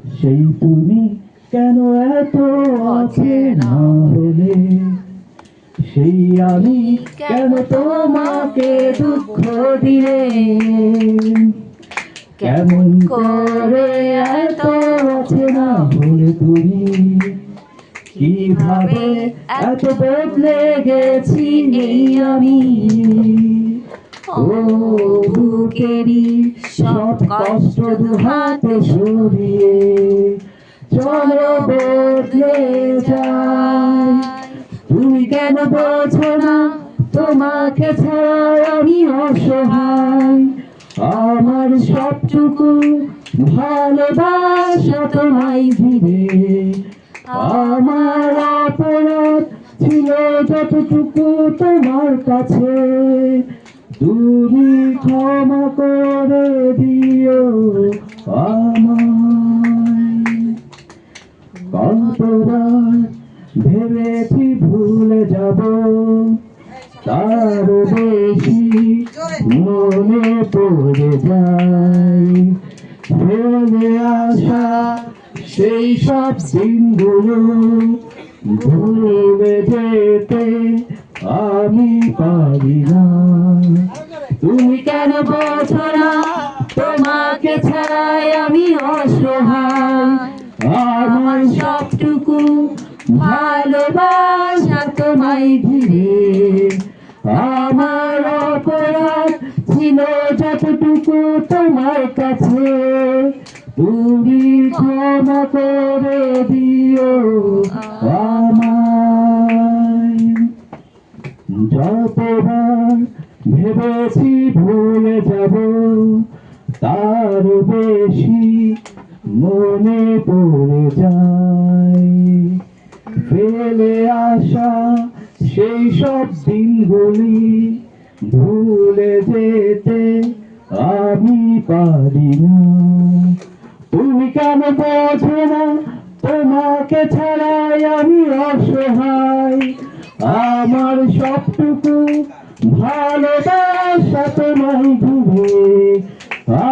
সেই তুমি কেন এত অচেনা হলে, সেই আমি কেন তোমাকে দুঃখ দিলে, কেমন করে এত অচেনা হলে তুমি, কিভাবে এত বদলে গেছি এই আমি। ও বুকেরই সব কষ্ট দুহাতে সরিয়ে চলো বদলে যাই। তুমি কেন বোঝো না তোমাকে ছাড়া আমি অসহায়, আমার সবটুকু ভালোবাসা তোমায় ঘিরে, আমার অপরাধ ছিল যতটুকু তোমার কাছে, তুমি ক্ষমা করে দিও আমায়। কতবার ভেবেছি ভুলে যাব, তার বেশি মনে পড়ে যায় ফেলে আসা সেই সব দিনগুলো, ভুলে যেতে আমি পারি না। তুমি কেন বোঝো না তোমাকে ছাড়াই আমি অসহায়, আমার সবটুকু ভালোবাসা তোমায় ঘিরে, আমার অপরাধ ছিল যতটুকু তোমার কাছে, তুমি ক্ষমা করে দিও আমায়। যতবার ভেবেছি ভুলে যাব, তার বেশি মনে পড়ে যায় ফেলে আসা সেই সব দিনগুলি, ভুলে যেতে আমি পারি না। তুমি কেন বোঝো না তোমাকে ছাড়াই আমি অসহায়, আমার সবটুকু ভালোবাসা তোমায় ঘিরে,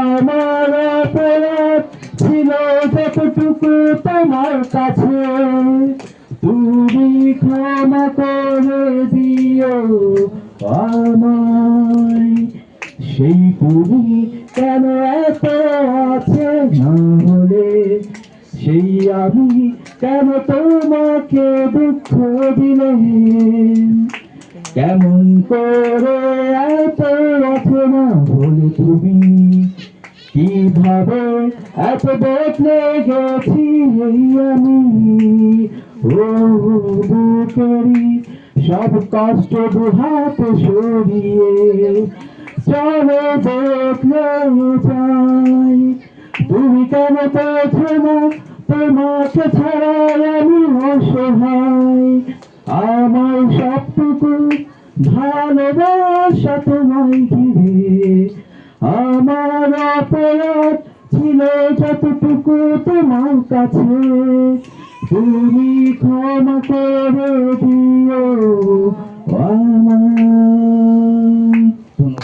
আমার অপরাধ ছিল যতটুকু তোমার কাছে, তুমি ক্ষমা করে দিও আমায়। সেই তুমি কেন এত অচেনা হলে, সেই আমি কেন তোমাকে দুঃখ দিলে, কেমন করে এত অচেনা হলে তুমি, কিভাবে এত বদলে গেছি এই আমি। ও বুকেরই সব কষ্ট দুহাতে সরিয়ে চলো বদলে যাই। তুমি কেন বোঝো না তোমাকে ছাড়া আমি অসহায়, আমার সবটুকু ভালোবাসা তোমায় ঘিরে, আমার অপরাধ ছিল যতটুকু তোমার কাছে, তুমি ক্ষমা করে দিও আমায়।